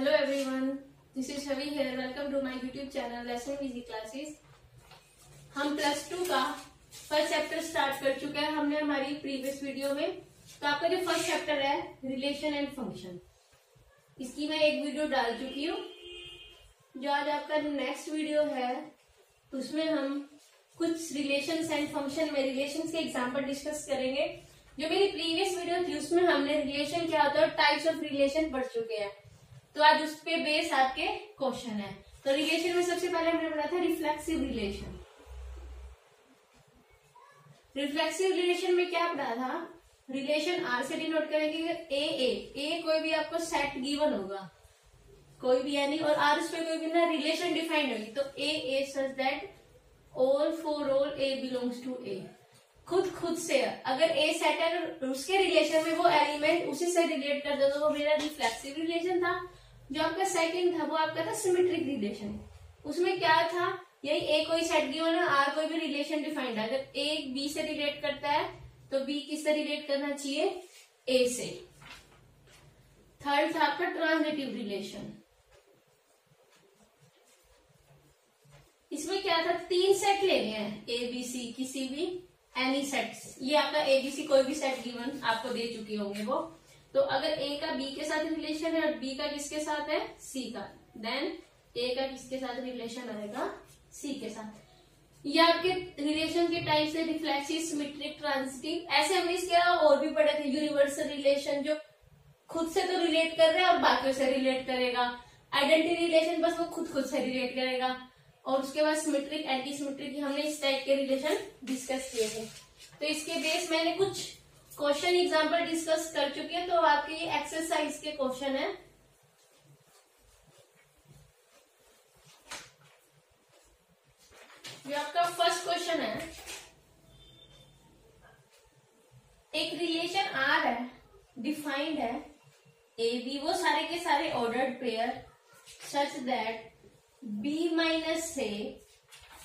Hello everyone, this is Shavi here. Welcome to my YouTube channel Lesson Easy Classes. हम plus 2 का first chapter start कर चुके हैं हमने हमारी प्रीवियस वीडियो में। तो आपका जो फर्स्ट चैप्टर है रिलेशन एंड फंक्शन, इसकी मैं एक वीडियो डाल चुकी हूँ। जो आज आपका नेक्स्ट वीडियो है उसमें हम कुछ रिलेशंस एंड फंक्शन में रिलेशंस के एग्जांपल डिस्कस करेंगे। जो मेरी प्रीवियस वीडियो थी उसमें हमने रिलेशन क्या होता है और टाइप्स ऑफ रिलेशन पढ़ चुके हैं। तो आज उस पे बेस आपके क्वेश्चन है। तो रिलेशन में सबसे पहले हमने पढ़ा था रिफ्लेक्सिव रिलेशन। रिफ्लेक्सिव रिलेशन में क्या पढ़ा था, रिलेशन आर से डिनोट करेंगे ए कोई भी आपको सेट गिवन होगा, कोई भी यानी, और आर उस पे कोई भी ना रिलेशन डिफाइंड होगी। तो A such that all for all A belongs to A. खुद से अगर ए सेट है तो उसके रिलेशन में वो एलिमेंट उसी से रिलेट कर दो, तो वो मेरा रिफ्लेक्सिव रिलेशन था। जो आपका सेकंड था वो आपका था सिमेट्रिक रिलेशन। उसमें क्या था, यही ए कोई सेट गिवन है, आर कोई भी रिलेशन डिफाइंड है। अगर ए बी से रिलेट करता है तो बी किससे रिलेट करना चाहिए, ए से। थर्ड था आपका ट्रांजिटिव रिलेशन। इसमें क्या था, 3 सेट लेने हैं ए बी सी, किसी भी एनी सेट्स। ये आपका एबीसी कोई भी सेट गिवन आपको दे चुके होंगे वो। तो अगर ए का बी के साथ रिलेशन है और बी का किसके साथ है, सी का, देन ए का किसके साथ रिलेशन आएगा, सी के साथ। ये आपके रिलेशन के टाइप से रिफ्लेक्सिव, सिमेट्रिक, ट्रांजिटिव। ऐसे हमने इसके अलावा और भी पढ़े थे। यूनिवर्सल रिलेशन जो खुद से तो रिलेट कर रहा है और बाकियों से रिलेट करेगा। आइडेंटिटी रिलेशन बस वो खुद से रिलेट करेगा। और उसके बाद सिमेट्रिक, एंटी सिमेट्रिक, हमने इस टाइप के रिलेशन डिस्कस किए थे। तो इसके बेस मैंने कुछ क्वेश्चन एग्जांपल डिस्कस कर चुकी है। तो आपके ये एक्सरसाइज के क्वेश्चन है। ये आपका फर्स्ट क्वेश्चन है, एक रिलेशन आर है, डिफाइंड है ए बी, वो सारे के सारे ordered pair such that b minus A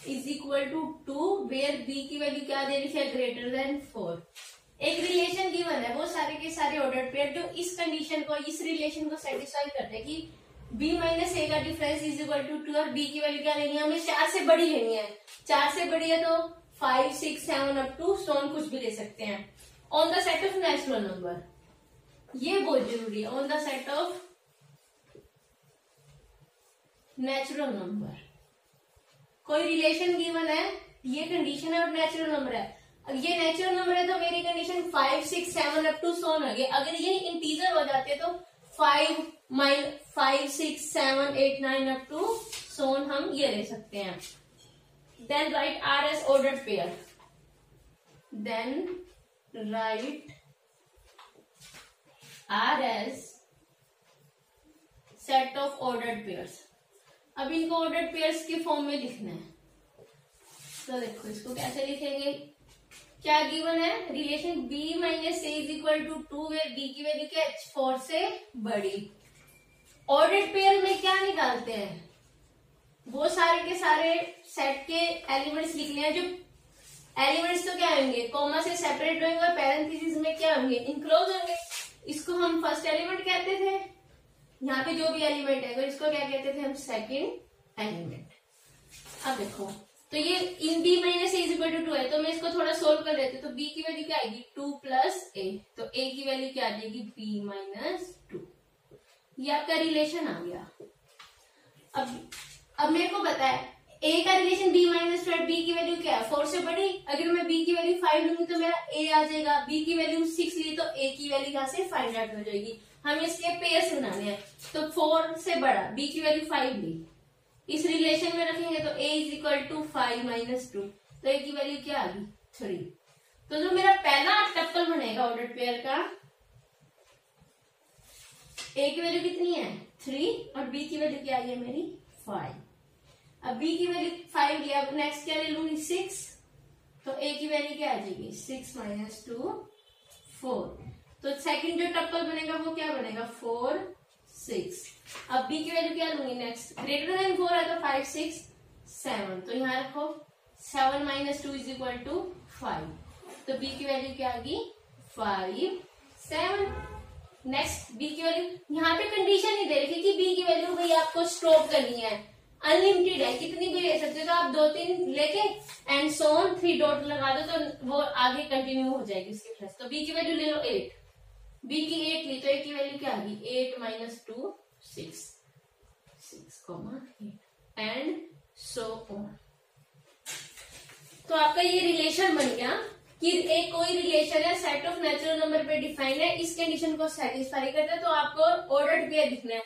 is equal to 2 where b की वैल्यू क्या दे रही है, ग्रेटर देन 4। एक रिलेशन गिवन है, वो सारे के सारे ऑर्डर्ड पेयर जो इस कंडीशन को, इस रिलेशन को सेटिस्फाई करते हैं कि b माइनस ए का डिफरेंस इज इक्वल टू 2 और b की वैल्यू क्या लेनी है, हमें 4 से बड़ी लेनी है। 4 से बड़ी है तो 5, 6, 7 अप टू स्टोन कुछ भी ले सकते हैं। On the set of natural number, ये बहुत जरूरी है। On the set of natural number, कोई रिलेशन गिवन है, ये कंडीशन है और नेचुरल नंबर है। ये नेचुरल नंबर है तो मेरी कंडीशन 5, 6, 7 अप टू सोन हो गए। अगर ये इंटीजर हो जाते तो 5, 6, 7, 8, 9 अप टू सोन हम ये ले सकते हैं। Then write R as ordered pair, then write R as set of ordered pairs. अब इनको ऑर्डर्ड पेयर्स के फॉर्म में लिखना है। तो देखो इसको कैसे लिखेंगे, क्या गिवन है, relation b minus A is equal to 2 where b की वैल्यू क्या है, 4 से बड़ी। ऑर्डर्ड पेयर में क्या निकालते हैं, वो सारे के सारे सेट के एलिमेंट्स लिखने हैं। जो एलिमेंट्स तो क्या होंगे, कॉमा से सेपरेट होंगे और पैरेंथेसिस में क्या होंगे, इनक्लोज होंगे। इसको हम फर्स्ट एलिमेंट कहते थे, यहाँ पे जो भी एलिमेंट है इसको क्या कहते थे हम, सेकंड एलिमेंट। अब देखो तो ये in b minus A is equal to 2 है, तो मैं इसको थोड़ा सोल्व कर लेती हूँ। तो b की वैल्यू क्या आएगी, 2 प्लस a, तो a की वैल्यू क्या आ जाएगी, b माइनस 2। ये आपका रिलेशन आ गया। अब मेरे को पता है a का रिलेशन b माइनस 2, b की वैल्यू क्या है, 4 से बड़ी। अगर मैं b की वैल्यू 5 लूंगी तो मेरा a आ जाएगा। b की वैल्यू 6 ली तो a की वैल्यू कहां से फाइंड आउट हो जाएगी। हमें इसके पेयर्स बनाने हैं। तो 4 से बड़ा, b की वैल्यू 5 ली, इस रिलेशन में रखेंगे तो a is equal to 5 minus 2, तो a की वैल्यू क्या आ गई, 3। तो जो मेरा पहला टप्पल बनेगा ऑर्डर्ड पेयर का, a की वैल्यू कितनी है, 3, और b की वैल्यू क्या आ गई मेरी, 5। अब b की वैल्यू 5 लिया, अब नेक्स्ट क्या ले लूंगी, 6, तो a की वैल्यू क्या आ जाएगी, 6 माइनस 2, 4। तो सेकंड जो टप्पल बनेगा वो क्या बनेगा, 4, 6। अब b की वैल्यू क्या लूंगी नेक्स्ट, ग्रेटर देन 4 है तो 5, 6, 7। तो यहाँ रखो 7 माइनस 2 इज इक्वल टू 5। तो b की वैल्यू क्या आ गई, 5, 7। नेक्स्ट बी की वैल्यू, यहाँ पे कंडीशन नहीं दे रखी कि बी की वैल्यू भाई आपको स्टॉप करनी है, अनलिमिटेड है, कितनी भी ले सकते हो, तो आप 2-3 लेके एंड सो ऑन 3 डॉट लगा दो तो वो आगे कंटिन्यू हो जाएगी उसके प्लस। तो बी की वैल्यू ले लो 8, बी की 8 ली तो 8 की वैल्यू क्या आ गई, 8 - 2 6, 6,8 एंड सो ऑन। तो आपका ये रिलेशन बन गया कि एक कोई रिलेशन है सेट ऑफ नेचुरल नंबर पे डिफाइन है, इस कंडीशन को सेटिस्फाई करता है, तो आपको ऑर्डर्ड पेयर दिखना है।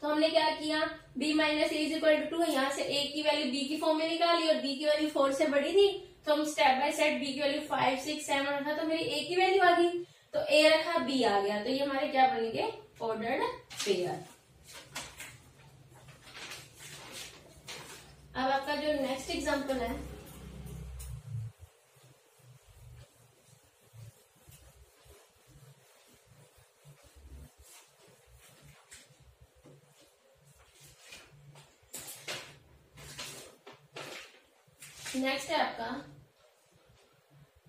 तो हमने क्या किया, b - a = 2 है, यहाँ से a की वैल्यू b की फॉर्म में निकाली और b की वैल्यू 4 से बड़ी थी, तो हम स्टेप बाय स्टेप b की वैल्यू 5, 6, 7 रखा तो मेरी a की वैल्यू आ गई, तो a रखा b आ गया, तो ये हमारे क्या बनेंगे, ऑर्डर्ड पेयर। अब आपका जो नेक्स्ट एग्जांपल है, नेक्स्ट है आपका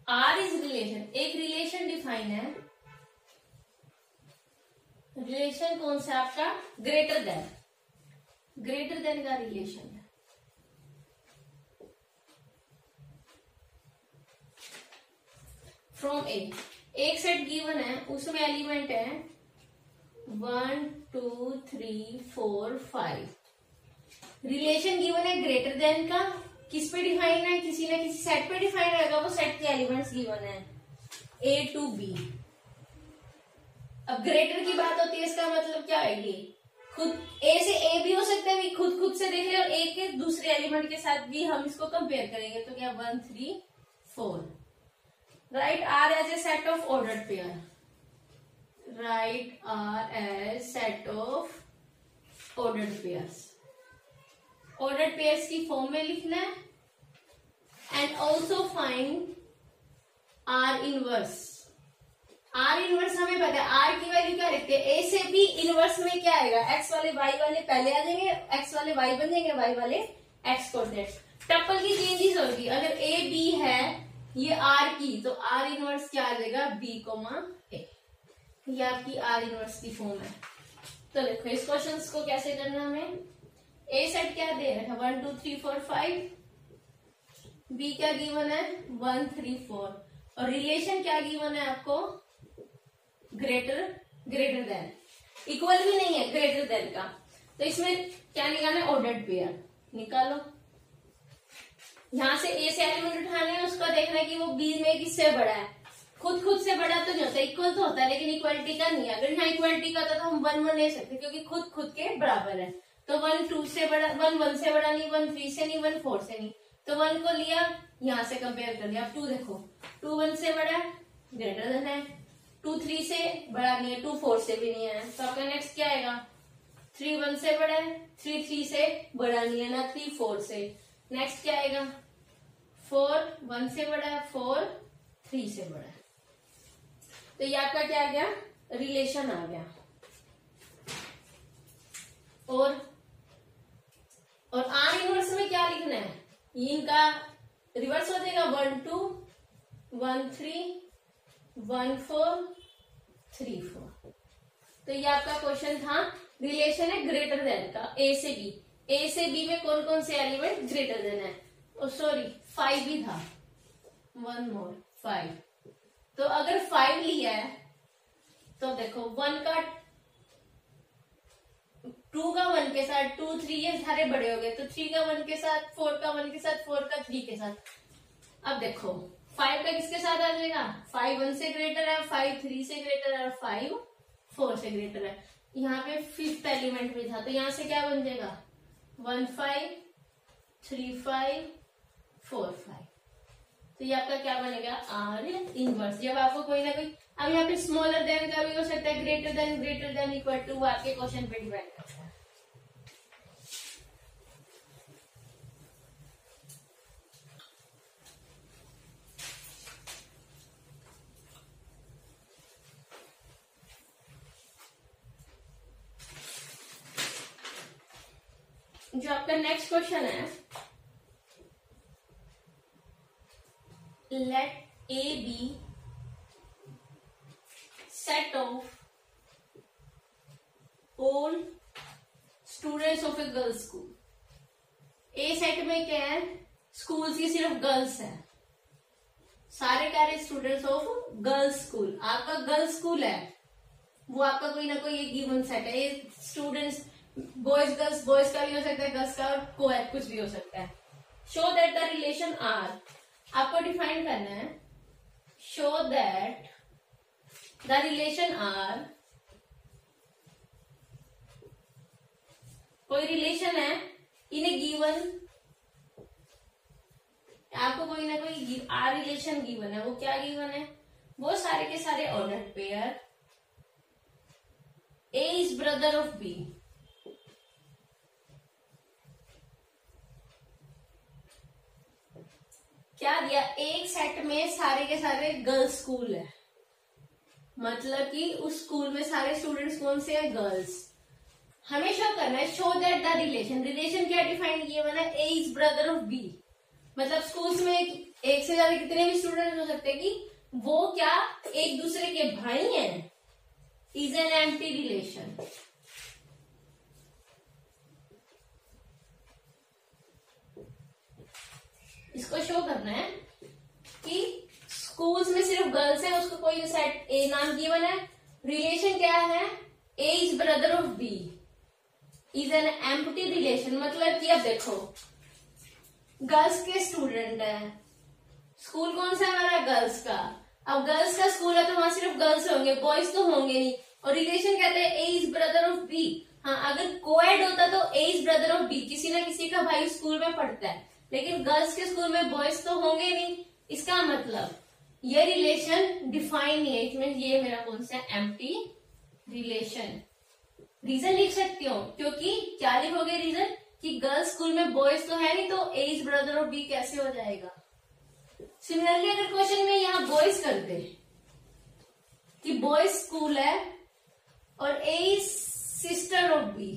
आर इज रिलेशन, एक रिलेशन डिफाइन है, रिलेशन कौन सा आपका, ग्रेटर देन का रिलेशन है। फ्रॉम ए, एक सेट गिवन है, उसमें एलिमेंट है 1 2 3 4 5, रिलेशन गिवन है ग्रेटर देन का, किस पे डिफाइन है, किसी न किसी सेट पे डिफाइन रहेगा, वो सेट के एलिमेंट्स गिवन है A to B। अब ग्रेटर की बात होती है, इसका मतलब क्या है, ये खुद A से A भी हो सकता है, खुद से देख ले, और A के दूसरे एलिमेंट के साथ भी हम इसको कंपेयर करेंगे, तो क्या 1 3 4, write R as a set of ordered pair, write R as set of ordered pairs, ordered pairs की फॉर्म में लिखना है, and also find R inverse. R inverse हमें पता है, आर की वैल्यू क्या रखते हैं, ए से बी इनवर्स में क्या आएगा, एक्स वाले वाई वाले पहले आ जाएंगे, एक्स वाले वाई बन जाएंगे, वाई वाले एक्स कोऑर्डिनेट्स, टप्पल की चेंजेस होगी, अगर ए बी है ये आर की, तो आर इनवर्स क्या आ जाएगा, बी कोमा ए, ये आपकी आर इनवर्स की फॉर्म है। तो देखो इस क्वेश्चन को कैसे करना, हमें ए सेट क्या दे रहा है 1 2 3 4 5, बी क्या गिवन है 1 3 4, और रिलेशन क्या गिवन है आपको, ग्रेटर देन, इक्वल भी नहीं है, ग्रेटर देन का, तो इसमें क्या निकालना है, ऑर्डर्ड पेयर निकालो। यहां से ए से एलिमेंट उठाने हैं, उसका देखना है कि वो बी में किससे बड़ा है, खुद से बड़ा तो नहीं होता, इक्वल तो होता है, लेकिन इक्वलिटी का नहीं है। अगर यहाँ इक्वलिटी का होता तो हम 1 1 ले सकते, क्योंकि खुद के बराबर है, तो 1 2 से बड़ा, 1 1 से बड़ा नहीं, 1 3 से नहीं, 1 4 से नहीं, तो 1 को लिया, यहां से कंपेयर कर लिया। अब 2 देखो, 2 1 से बड़ा है, ग्रेटर देन है, 2 3 से बड़ा नहीं है, 2 4 से भी नहीं है, तो आपका नेक्स्ट क्या आएगा, 3 1 से बड़ा है, 3 3 से बड़ा नहीं है ना, 3 4 से, नेक्स्ट क्या आएगा, 4 1 से बड़ा है, 4 3 से बड़ा है, तो ये आपका क्या आ गया, रिलेशन आ गया। और आर इनवर्स में क्या लिखना है, इनका रिवर्स हो जाएगा, 1 2 1 3 1 4 3 4। तो ये आपका क्वेश्चन था, रिलेशन है ग्रेटर देन का, ए से बी में कौन कौन से एलिमेंट ग्रेटर देन है, सॉरी 5 भी था, 1 मोर 5, तो अगर 5 लिया है तो देखो 1 का 2 का 1 के साथ, 2 3 ये सारे बड़े हो गए, तो 3 का 1 के साथ, 4 का 1 के साथ, 4 का 3 के साथ। अब देखो 5 का किसके साथ आ जाएगा, 5 1 से ग्रेटर है, 5 3 से ग्रेटर है, और 5 4 से ग्रेटर है। यहाँ पे 5th एलिमेंट भी था, तो यहाँ से क्या बन जाएगा, 1 5 3 5 4 5, तो ये आपका क्या बनेगा, आर इनवर्स। जब आपको कोई ना कोई, अब यहाँ पे स्मॉलर देन का भी हो सकता है, ग्रेटर देन इक्वल टू, वो आपके क्वेश्चन पे डिपेंड करता है। जो आपका नेक्स्ट क्वेश्चन है, let A B set of all students of a girls school. A set में क्या है, स्कूल की सिर्फ गर्ल्स है, सारे क्या रहे स्टूडेंट्स ऑफ गर्ल्स स्कूल। आपका गर्ल्स स्कूल है, वो आपका कोई ना कोई एक गिवन सेट है। ये स्टूडेंट्स बॉयज गर्ल्स, बॉयज का भी हो सकता है, गर्ल्स का, और कोएड कुछ भी हो सकता है। Show that the relation R, आपको डिफाइन करना है, show that the relation R, कोई रिलेशन है इन ए गिवन, आपको कोई ना कोई आर रिलेशन गिवन है। वो क्या गिवन है, वो सारे के सारे ordered pair A is brother of B. क्या दिया, एक सेट में सारे के सारे गर्ल्स स्कूल है, मतलब कि उस स्कूल में सारे स्टूडेंट्स कौन से हैं, गर्ल्स। हमें शो करना है, show that the relation, relation क्या डिफाइन किया मैंने, ए इज ब्रदर ऑफ बी, मतलब स्कूल्स में एक से ज्यादा कितने भी स्टूडेंट हो सकते हैं कि वो क्या एक दूसरे के भाई हैं, इज एन एम्प्टी रिलेशन। इसको शो करना है कि स्कूल्स में सिर्फ गर्ल्स है, उसको कोई सेट ए नाम गिवन है, रिलेशन क्या है, A is brother of B, is an empty relation. मतलब कि अब देखो गर्ल्स के स्टूडेंट है, स्कूल कौन सा है हमारा, गर्ल्स का। अब गर्ल्स का स्कूल है तो वहां सिर्फ गर्ल्स होंगे, बॉयज तो होंगे नहीं, और रिलेशन कहते हैं ए इज ब्रदर ऑफ बी। हाँ, अगर कोएड होता तो ए इज ब्रदर ऑफ बी, किसी ना किसी का भाई स्कूल में पढ़ता है, लेकिन गर्ल्स के स्कूल में बॉयज तो होंगे नहीं। इसका मतलब ये रिलेशन डिफाइन नहीं है, इसमें ये मेरा कौन सा एम्प्टी रिलेशन। रीजन लिख सकती हो, क्योंकि क्या लिखोगे रीजन, कि गर्ल्स स्कूल में बॉयज तो है नहीं, तो ए इज ब्रदर ऑफ बी कैसे हो जाएगा। सिमिलरली अगर क्वेश्चन में यहाँ बॉयज कर दे कि बॉयज स्कूल है और ए इज सिस्टर ऑफ बी,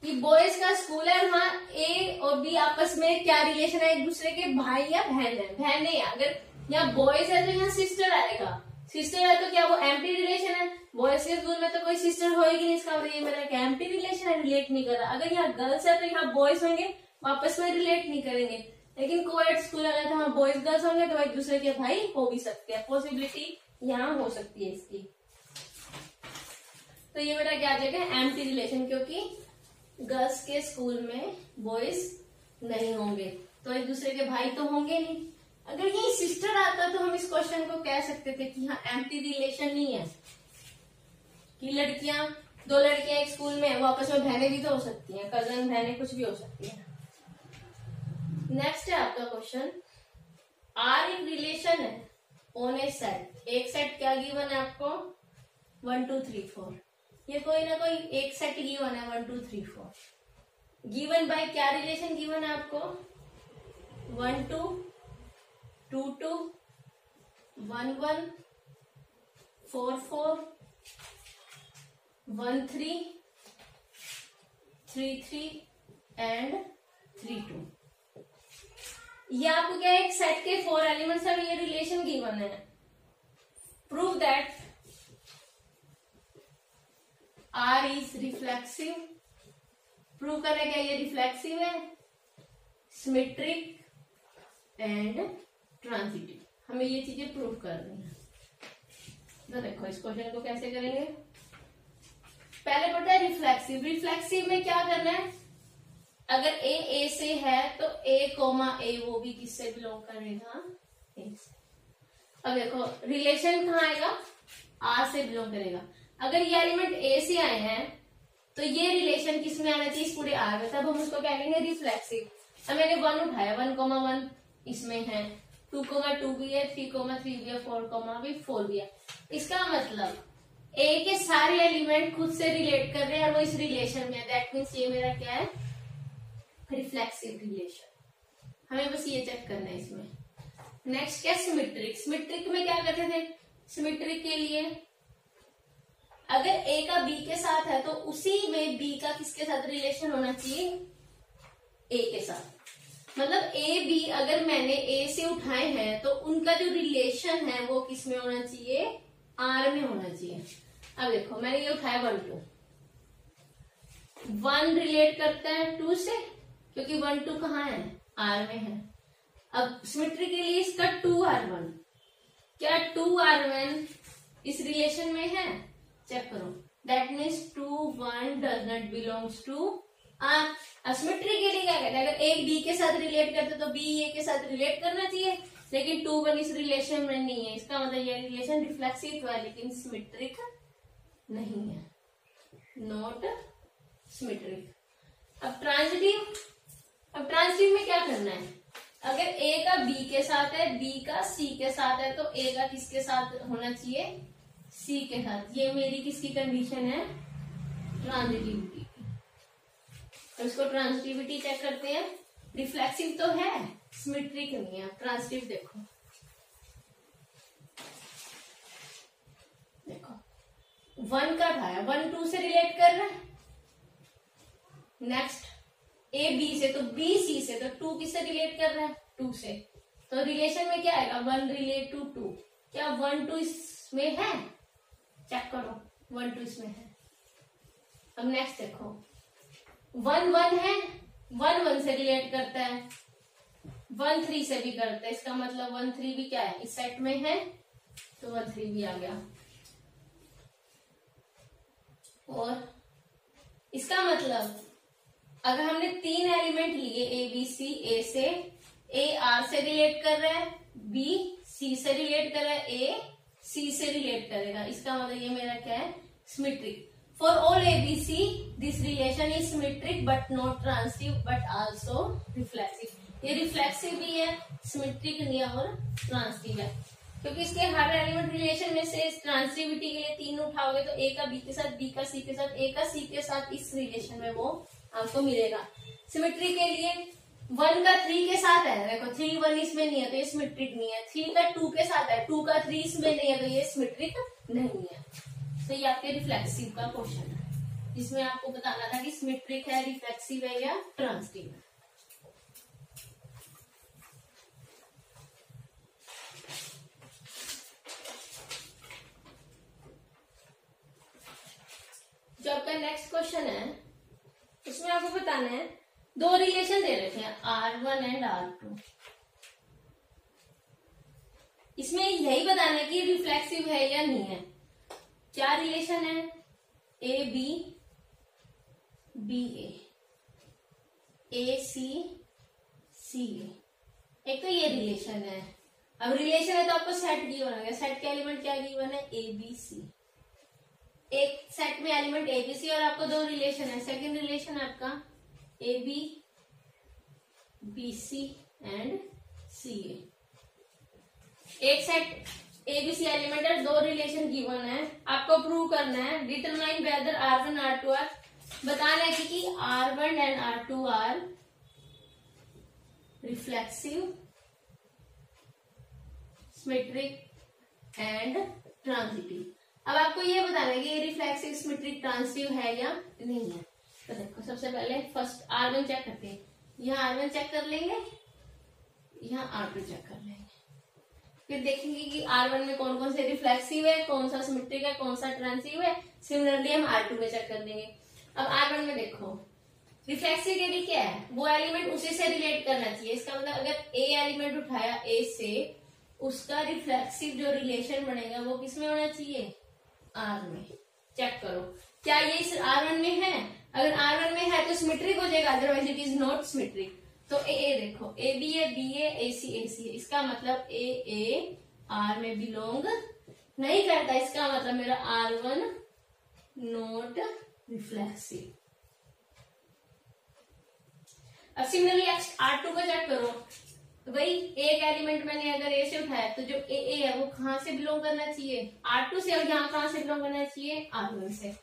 कि बॉयज का स्कूल है, वहां ए और बी आपस में क्या रिलेशन है, एक दूसरे के भाई या बहन है, बहन नहीं। अगर यहाँ बॉयज है तो यहाँ सिस्टर आएगा, सिस्टर है तो क्या वो एम्प्टी रिलेशन है, बॉयज के स्कूल में तो कोई सिस्टर होगी नहीं, इसका ये मेरा क्या एम्प्टी रिलेशन है, रिलेट नहीं कर रहा। अगर यहाँ गर्ल्स है तो यहाँ बॉयज होंगे, वापस में रिलेट नहीं करेंगे। लेकिन कोएड स्कूल अगर तो वहाँ बॉयज गर्ल्स होंगे तो एक दूसरे के भाई हो भी सकते हैं, पॉसिबिलिटी यहाँ हो सकती है इसकी। तो ये मेरा क्या आ जाएगा, एम्प्टी रिलेशन, क्योंकि गर्ल्स के स्कूल में बॉयज नहीं होंगे तो एक दूसरे के भाई तो होंगे नहीं। अगर ये सिस्टर आता तो हम इस क्वेश्चन को कह सकते थे कि हाँ एम्प्टी रिलेशन नहीं है, कि लड़कियां, दो लड़कियां एक स्कूल में, वो आपस में बहनें भी तो हो सकती हैं, कजन बहनें कुछ भी हो सकती हैं। नेक्स्ट है आपका क्वेश्चन, आर एक रिलेशन है ऑन ए सेट, एक सेट क्या गिवन है आपको, 1 2 3 4, ये कोई ना कोई एक सेट गिवन है 1 2 3 4, गिवन बाय क्या रिलेशन गिवन है आपको, 1 2 2 2 1 1 4 4 1 3 3 3 एंड 3 2। ये आपको क्या है, एक सेट के 4 एलिमेंट्स है, ये रिलेशन गिवन है। Prove that R is reflexive, prove करना क्या ये रिफ्लेक्सिव है, सिमेट्रिक एंड ट्रांजिटिव, हमें ये चीजें प्रूव करनी है। तो देखो इस क्वेश्चन को कैसे करेंगे, पहले पढ़ते हैं रिफ्लेक्सिव। रिफ्लेक्सिव में क्या करना है, अगर ए से है तो ए कोमा ए वो भी किससे बिलोंग करेगा, ए से। अब देखो रिलेशन कहाँ आएगा, आर से बिलोंग करेगा। अगर ये एलिमेंट ए से आए हैं तो ये रिलेशन किस में आना चाहिए, इस पूरे आर में, तब हम उसको क्या कहेंगे, रिफ्लेक्सिव। अब मैंने 1 उठाया, 1,1 इसमें है, 2,2 भी है, 3,3 भी है, 4, भी 4 भी है। इसका मतलब ए के सारे एलिमेंट खुद से रिलेट कर रहे हैं और वो इस रिलेशन में है, दैट मीन्स ये मेरा क्या है, रिफ्लेक्सिव रिलेशन। हमें बस ये चेक करना है इसमें। नेक्स्ट क्या, सिमेट्रिक। सिमेट्रिक में क्या करते थे, सिमेट्रिक के लिए अगर ए का बी के साथ है तो उसी में बी का किसके साथ रिलेशन होना चाहिए, ए के साथ। मतलब ए बी अगर मैंने ए से उठाए हैं तो उनका जो रिलेशन है वो किस में होना चाहिए, आर में होना चाहिए। अब देखो मैंने ये उठाया 1 2, 1 रिलेट करता है 2 से, क्योंकि 1 2 कहाँ है, R में है। अब सिमेट्री के लिए इसका 2R1, क्या 2R1 इस रिलेशन में है, चेक करो। That means 2 1 does not belongs to R। Symmetry के लिए क्या कहते हैं, अगर एक B के साथ रिलेट करते तो B A के साथ रिलेट करना चाहिए, लेकिन 2 1 इस रिलेशन में नहीं है, इसका मतलब ये रिलेशन रिफ्लेक्सिव है लेकिन सिमेट्रिक नहीं है, नॉट सिमेट्रिक। अब ट्रांजिटिव में क्या करना है, अगर A का B के साथ है, B का C के साथ है, तो A का किसके साथ होना चाहिए, C के साथ। ये मेरी किसकी कंडीशन है, ट्रांजिटिविटी। तो इसको ट्रांजिटिविटी चेक करते हैं। रिफ्लेक्सिव तो है, सिमेट्रिक नहीं है। ट्रांजिटिव देखो, देखो 1 का उठाया, 1 2 से रिलेट कर रहा है, नेक्स्ट A B से, तो B C से, तो 2 किससे रिलेट कर रहा है, 2 से, तो रिलेशन में क्या आएगा, 1 रिलेट टू 2। क्या 1 2 इसमें है, चेक करो 1 2 इसमें है। अब नेक्स्ट देखो 1 1 है, 1 1 से रिलेट करता है, 1 3 से भी करता है, इसका मतलब 1 3 भी क्या है, इस सेट में है, तो 1 3 भी आ गया। और इसका मतलब अगर हमने 3 एलिमेंट लिए A B C, A से A R से रिलेट कर रहा है, B C से रिलेट कर रहा है, A C से रिलेट करेगा, इसका मतलब ये मेरा क्या है, symmetric. For all A B C this relation is symmetric but not transitive but also reflexive. ये रिफ्लेक्सिव भी है, सिमेट्रिक नहीं है और ट्रांजिटिव है, क्योंकि इसके हर एलिमेंट रिलेशन में से ट्रांजिटिविटी के लिए 3 उठाओगे तो A का B के साथ, B का C के साथ, A का C के साथ इस रिलेशन में वो आपको मिलेगा। सिमेट्री के लिए 1 का 3 के साथ है, देखो 3 1 इसमें नहीं है तो ये सिमेट्रिक नहीं है, 3 का 2 के साथ है, 2 का 3 इसमें नहीं है तो ये सिमेट्रिक नहीं है। तो ये आपके रिफ्लेक्सिव का क्वेश्चन है, जिसमें आपको बताना था कि सिमेट्रिक है, रिफ्लेक्सिव है या ट्रांजिटिव है। जो आपका नेक्स्ट क्वेश्चन है उसमें आपको बताना है, 2 रिलेशन दे रखे हैं R1 एंड R2। इसमें यही बताना है कि रिफ्लेक्सिव है या नहीं है। क्या रिलेशन है, A B B A, A C C A, एक तो ये रिलेशन है। अब रिलेशन है तो आपको सेट गिवन है, सेट के एलिमेंट क्या गिवन है, A B C। एक सेट में एलिमेंट A B C और आपको 2 रिलेशन है। सेकंड रिलेशन है आपका A B B C and C A। एक set A B C element है, 2 रिलेशन गिवन है, आपको प्रूव करना है। Determine whether R1 R2 are, बताना है कि R1 and R2 are reflexive, symmetric and transitive. अब आपको ये बताना है कि ये रिफ्लेक्सिव, सिमेट्रिक, ट्रांजिटिव है या नहीं है। तो देखो सबसे पहले फर्स्ट R1 चेक करते हैं, यहाँ R1 चेक कर लेंगे, यहाँ R2 चेक कर लेंगे, फिर देखेंगे कि R1 में कौन कौन से रिफ्लेक्सिव है, कौन सा सिमेट्रिक है, कौन सा ट्रांजिटिव है। सिमिलरली हम R2 में चेक कर देंगे। अब R1 में देखो रिफ्लेक्सिव के लिए क्या है, वो एलिमेंट उसी से रिलेट करना चाहिए। इसका मतलब अगर A एलिमेंट उठाया A से, उसका रिफ्लेक्सिव जो रिलेशन बनेगा वो किसमें होना चाहिए, R में। चेक करो क्या ये इस R1 में है, अगर R1 में है तो सिमेट्रिक हो जाएगा, otherwise it is not symmetric. तो A देखो A B है, B A, A C A C, इसका मतलब A R में बिलोंग नहीं करता, इसका मतलब मेरा R1 नॉट रिफ्लेक्सिव। अब सिमिलरली R2 का चेक करो, तो भाई एक एलिमेंट मैंने अगर A से उठाया तो जो A है वो कहाँ से बिलोंग करना चाहिए, R2 से, और यहाँ कहाँ से बिलोंग करना चाहिए, R1 से।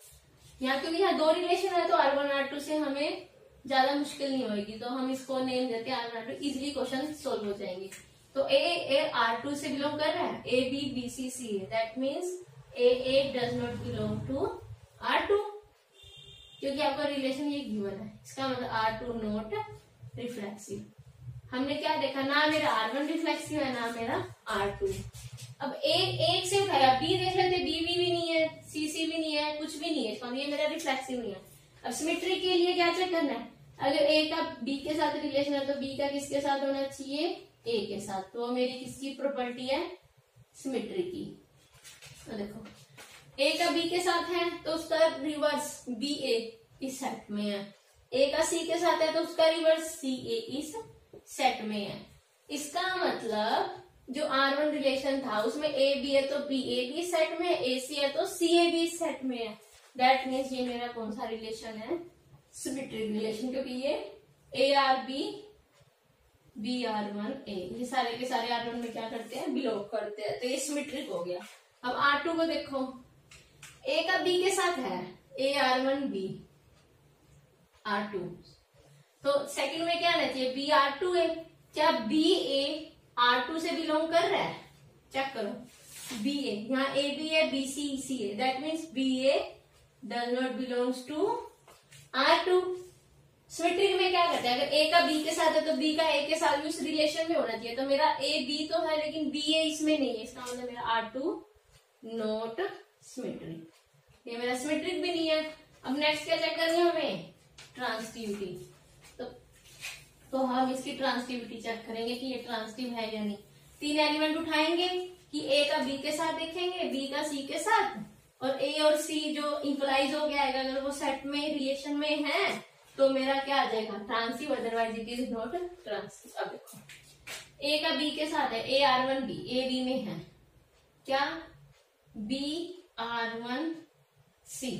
यहाँ क्योंकि यहाँ 2 रिलेशन है तो R1 R2 से हमें ज्यादा मुश्किल नहीं होगी, तो हम इसको नेम देते हैं R1 R2, easily question solve हो जाएंगे। तो A R2 से बिलोंग कर रहा है, A B B C C A, that means A does not belong to R2, क्योंकि आपका रिलेशन ये गिवन है। इसका मतलब R2 नॉट रिफ्लेक्सिव। हमने क्या देखा, ना मेरा R1 रिफ्लेक्सिव है ना मेरा R2। अब एक से उठाया, बी देख लेते, बी भी नहीं है, सी भी नहीं है, कुछ भी नहीं है, इसका ये मेरा रिफ्लेक्सिव नहीं है। अब सिमेट्री के लिए क्या चेक करना है, अगर ए का बी के साथ रिलेशन है तो बी का किसके साथ होना चाहिए, ए के साथ। तो मेरी किसकी प्रॉपर्टी है, सिमेट्री की। तो देखो ए का बी के साथ है तो उसका रिवर्स बी ए इस सेट में है, ए का सी के साथ है तो उसका रिवर्स सी ए इस सेट में है। इसका मतलब जो R1 रिलेशन था उसमें ए बी है तो बी ए भी सेट में है, ए सी है तो सी ए भी सेट में है। दैट मीन्स ये मेरा कौन सा रिलेशन है, सिमेट्रिक रिलेशन, क्योंकि ये A R B B R1 A, ये सारे के सारे R1 में क्या करते हैं, बिलोंग करते हैं, तो ये सिमेट्रिक हो गया। अब R2 को देखो, ए का बी के साथ है, ए R1 बी R2, तो सेकंड में क्या आना चाहिए, बी R2 है। क्या बी ए R2 से बिलोंग कर रहा है, चेक करो, बी ए, यहाँ ए बी है, बी सी सी है, that means B A does not belongs to R2। Symmetric में क्या करते हैं, अगर ए का बी के साथ है तो बी का ए के साथ भी उस रिलेशन में होना चाहिए। तो मेरा ए बी तो है लेकिन बी ए इसमें नहीं है, इसका मतलब मेरा R2 नॉट सिमेट्रिक, ये मेरा सिमेट्रिक भी नहीं है। अब नेक्स्ट क्या चेक करनी है हमें, ट्रांसिटिविटी। तो हम इसकी ट्रांसिटिविटी चेक करेंगे कि ये ट्रांसिटिव है या नहीं। 3 एलिमेंट उठाएंगे कि ए का बी के साथ देखेंगे, बी का सी के साथ, और ए और सी जो इंप्लाइज हो गया है अगर वो सेट में रिलेशन में है तो मेरा क्या आ जाएगा, transitive, otherwise it is not transitive. अब देखो ए का बी के साथ है, ए R1 बी, ए बी में है क्या, बी R1 सी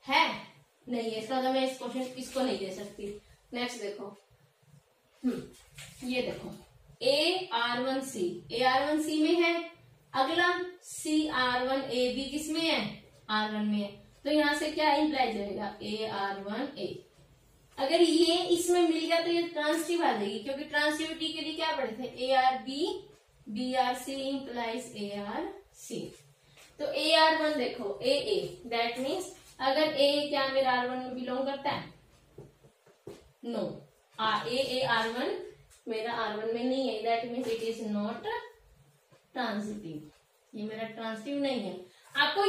है नहीं है, इसका तो मैं इस क्वेश्चन इसको नहीं दे सकती। नेक्स्ट देखो, ये देखो ए R1 सी, ए R1 सी में है, अगला सी R1 ए बी किस में है, R1 में है, तो यहां से क्या इंप्लाई जाएगा, ए R1 ए। अगर ये इसमें मिल गया तो ये ट्रांसिटिव आ जाएगी, क्योंकि ट्रांसिटिविटी के लिए क्या पढ़े थे, A R B B R C implies A R C. तो ए R1 देखो ए ए, दैट मीन्स अगर ए क्या मेरा R1 में बिलोंग करता है, नो, ए R1 मेरा R1 में नहीं है, that means it is not transitive, ये मेरा ट्रांसिटिव नहीं है। आपको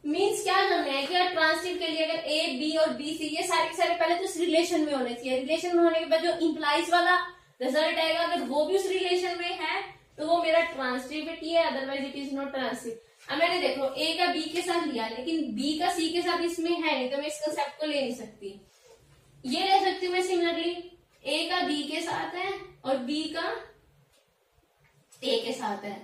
मीन्स क्या करना है कि ट्रांसिटिव के लिए अगर ए बी और बी सी ये सारे पहले तो उस रिलेशन में होने चाहिए, रिलेशन में होने के बाद जो इंप्लाइज वाला रिजल्ट आएगा अगर वो भी उस रिलेशन में है तो वो मेरा ट्रांसिटिविटी है, otherwise it is not transitive. अब मैंने देखो ए का बी के साथ लिया लेकिन बी का सी के साथ इसमें है नहीं, तो मैं इस कंसेप्ट को ले नहीं सकती। ये ले सकती हूँ मैं सिमिलरली, ए का बी के साथ है और बी का ए के साथ है,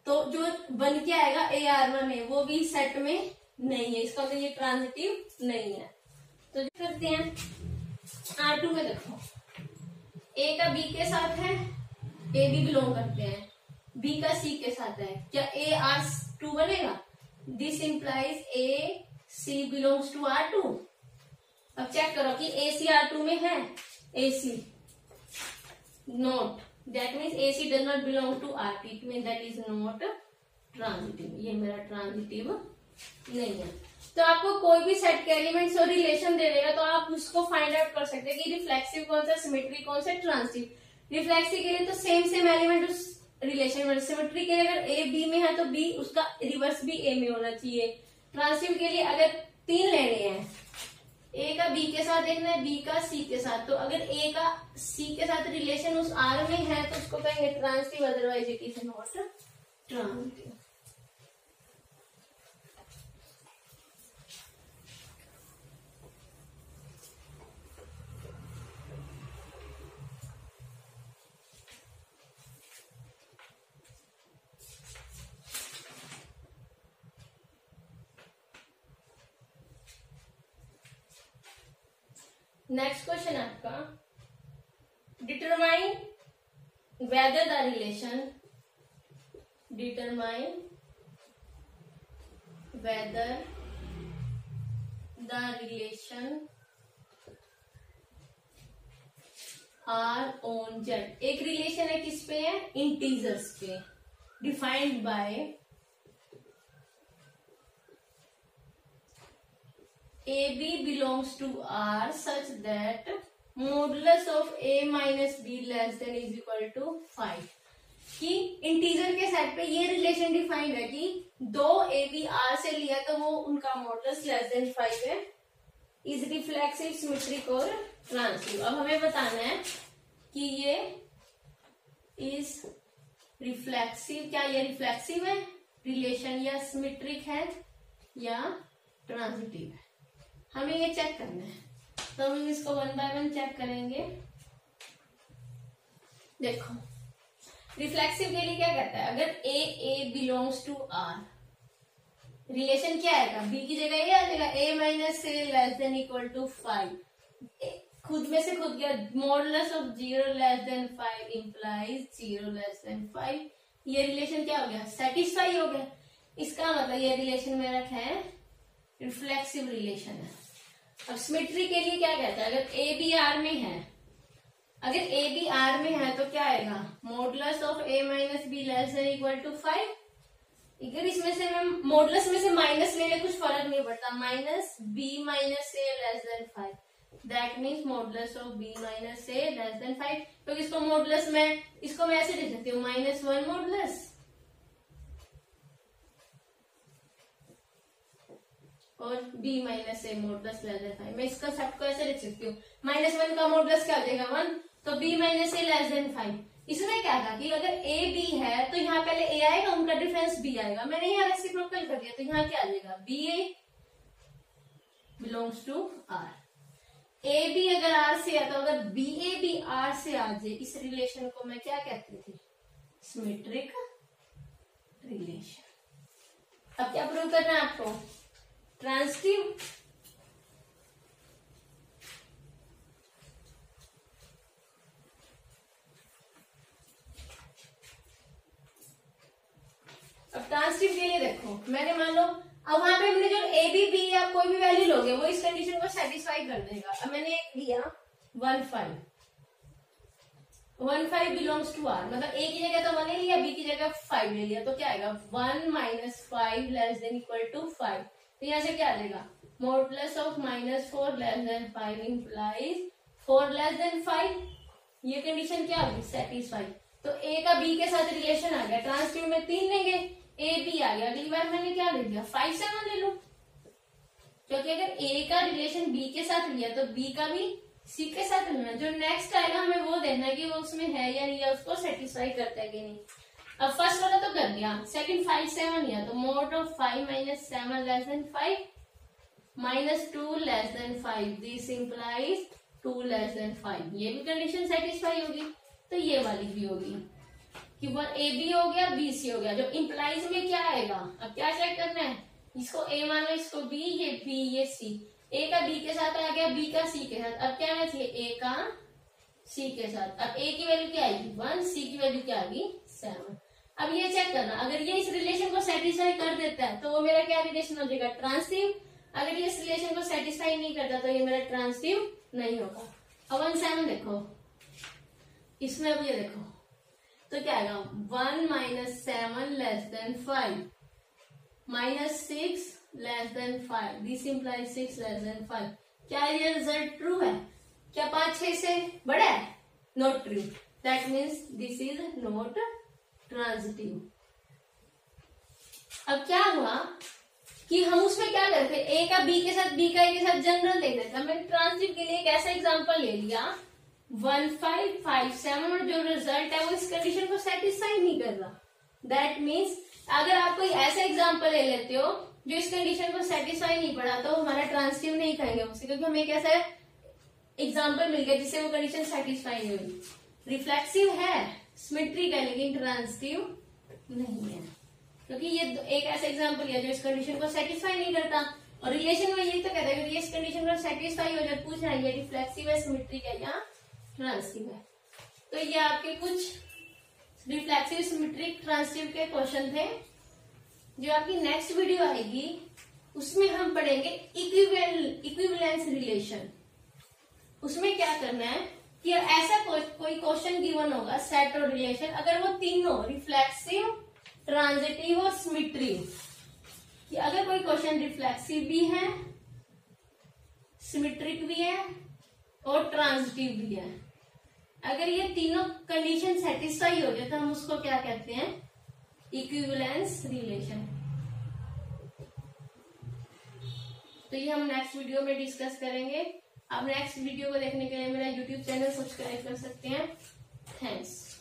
तो जो बन के आएगा ए R1 है वो भी सेट में नहीं है, इसका मतलब ये ट्रांजिटिव नहीं है। तो जो करते हैं R2 में देखो, ए का बी के साथ है, ए बी बिलोंग करते हैं, बी का सी के साथ है, क्या ए R2 बनेगा, this implies A C belongs to R2। अब चेक करो कि ए सी R2 में है, A C not, that means A C does not belong to R2, it mean that is not transitive, ये मेरा ट्रांजिटिव नहीं है। तो आपको कोई भी सेट के एलिमेंट्स और रिलेशन दे देगा तो आप उसको फाइंड आउट कर सकते हैं कि रिफ्लेक्सिव कौन सा, सिमेट्री कौन सा, ट्रांजिटिव। रिफ्लेक्सिव के लिए तो सेम एलिमेंट उस रिलेशन में, सिमेट्री के लिए अगर ए बी में है तो बी उसका रिवर्स भी ए में होना चाहिए। ट्रांजिटिव के लिए अगर 3 लेने हैं, ए का बी के साथ देखना है, बी का सी के साथ, तो अगर ए का सी के साथ रिलेशन उस R में है तो उसको कहेंगे transitive, otherwise it is not transitive. Next question आपका, determine whether the relation, determine whether the relation are on Z. एक रिलेशन है किस पे है, इंटीजर्स पे, defined by AB belongs to R such that modulus of a minus B less than is equal to 5 कि integer के set पे ये रिलेशन डिफाइंड है कि दो ए बी आर से लिया तो वो उनका मॉडुलस लेस देन 5 है, इज रिफ्लेक्सिव, सिमेट्रिक और ट्रांसिटिव। अब हमें बताना है कि ये इज रिफ्लेक्सिव, क्या ये रिफ्लेक्सिव है रिलेशन या सिमेट्रिक है या ट्रांजिटिव है, हमें ये चेक करना है। तो हम इसको वन बाय वन चेक करेंगे। देखो रिफ्लेक्सिव के लिए क्या कहता है, अगर A belongs to R, relation क्या आएगा, बी की जगह ये आ जाएगा A minus A less than equal to 5, खुद में से खुद क्या, modulus of 0 less than 5 implies 0 less than 5, ये रिलेशन क्या हो गया, सेटिस्फाई हो गया। इसका मतलब ये रिलेशन मेरा क्या है, रिफ्लेक्सिव रिलेशन है। अब सिमेट्री के लिए क्या कहता है, अगर ए बी आर में है, अगर ए बी आर में है तो क्या आएगा, modulus of A minus B less than equal to 5। अगर इसमें से मैं मॉडुलस में से माइनस ले ले कुछ फर्क नहीं पड़ता, minus B minus A less than 5, that means modulus of B minus A less than 5। तो इसको मॉडुलस में, इसको मैं ऐसे लिख सकती हूँ -1 मॉडुलस और b माइनस ए मॉडुलस लेस देन 5। मैं इसका सबको ऐसे लिख सकती हूँ, -1 का मॉडुलस क्या हो जाएगा 1, तो b minus A less than 5। इसमें क्या था कि अगर a b है तो यहाँ पहले a आएगा, उनका डिफरेंस b आएगा, मैंने यहाँ रेसिप्रोकल कर दिया तो यहाँ क्या आ जाएगा, ba belongs to r। a b अगर r से है तो अगर b a b r से आ जाए, इस रिलेशन को मैं क्या कहती थी, सिमेट्रिक रिलेशन। अब क्या प्रूव करना है आपको, ट्रांजिटिव। अब ट्रांजिटिव के लिए देखो, मैंने मान लो अब वहां पे हमने जो ए बी बी आप कोई भी वैल्यू लोगे वो इस कंडीशन को सेटिस्फाई कर देगा। अब मैंने लिया 1 5 बिलोंग्स टू आर, मतलब ए की जगह तो 1 ले लिया, बी की जगह 5 ले लिया, तो क्या आएगा 1 minus 5 less than equal to 5। तो यहाँ से क्या आ जाएगा, modulus of -4 less than 5 implies 4 less than 5। ये कंडीशन क्या होगी, सेटिस्फाई। तो ए का बी के साथ रिलेशन आ गया, ट्रांजिटिव में 3 लेंगे, ए बी आ गया, अगली बार मैंने क्या ले लिया 5 7 ले लो, क्योंकि अगर ए का रिलेशन बी के साथ लिया तो बी का भी सी के साथ लेना। जो नेक्स्ट आएगा हमें वो देखना है कि वो उसमें है या नहीं, उसको सेटिस्फाई करता है कि नहीं। अब फर्स्ट वाला तो कर दिया, सेकंड 5 7 लिया, तो mode of 5 minus 7 less than 5 -2 less than 5, this implies 2 less than 5। ये भी कंडीशन सेटिस्फाई होगी, तो ये वाली भी होगी कि वो ए बी हो गया, बी सी हो गया। जो इंप्लाइज में क्या आएगा, अब क्या चेक करना है, इसको ए मानो, इसको बी, ये बी ये सी, ए का बी के साथ आ गया, बी का सी के साथ। अब क्या आना चाहिए, ए का सी के साथ। अब ए की वैल्यू क्या आएगी 1, सी की वैल्यू क्या आएगी 7। अब ये चेक करना, अगर ये इस रिलेशन को सेटिस्फाई कर देता है तो वो मेरा क्या रिलेशन हो जाएगा, ट्रांजिटिव। अगर ये इस रिलेशन को सेटिस्फाई नहीं करता तो ये मेरा ट्रांजिटिव नहीं होगा। अब 1 7 देखो, इसमें अब ये देखो तो क्या आएगा 1 minus 7 less than 5 -6 less than 5, this implies 6 less than 5। क्या ये रिजल्ट ट्रू है, क्या 5 6 से बड़ा है, not true, that means this is not transitive. अब क्या हुआ कि हम उसमें क्या करते, ए का बी के साथ, बी का ए के साथ जनरल ले लेते। मैंने ट्रांजिटिव के लिए एक ऐसा एग्जांपल ले लिया 1 5 5 7, और जो रिजल्ट है वो इस कंडीशन को सेटिस्फाई नहीं कर रहा। दैट मीन्स अगर आप कोई ऐसा एग्जांपल ले लेते हो जो इस कंडीशन को सेटिस्फाई नहीं पड़ा तो हमारा ट्रांजिटिव नहीं कहेंगे उससे, क्योंकि हमें एक ऐसा एग्जांपल मिल गया जिससे वो कंडीशन सेटिस्फाई नहीं हुई। रिफ्लेक्सिव है, सिमेट्रिक है, लेकिन ट्रांजिटिव नहीं है, क्योंकि ये एक ऐसा एग्जांपल है जो इस कंडीशन को सेटिस्फाई नहीं करता। और रिलेशन में यही तो कहता है कि ये इस कंडीशन को सेटिस्फाई हो जाए, पूछ रहा है ये रिफ्लेक्सिव है, सिमेट्रिक है या ट्रांजिटिव है। तो ये आपके कुछ रिफ्लेक्सिव, सिमेट्रिक, ट्रांजिटिव के क्वेश्चन थे। जो आपकी नेक्स्ट वीडियो आएगी उसमें हम पढ़ेंगे इक्विवेलेंस रिलेशन। उसमें क्या करना है कि ऐसा कोई क्वेश्चन गिवन होगा, सेट और रिलेशन, अगर वो तीनों रिफ्लेक्सिव, ट्रांजिटिव और सिमेट्रिक, कि अगर कोई क्वेश्चन रिफ्लेक्सिव भी है, सिमेट्रिक भी है और ट्रांजिटिव भी है। अगर ये तीनों कंडीशन सेटिस्फाई हो जाए तो हम उसको क्या कहते हैं, इक्विवेलेंस रिलेशन। तो ये हम नेक्स्ट वीडियो में डिस्कस करेंगे। आप नेक्स्ट वीडियो को देखने के लिए मेरा यूट्यूब चैनल सब्सक्राइब कर सकते हैं। थैंक्स।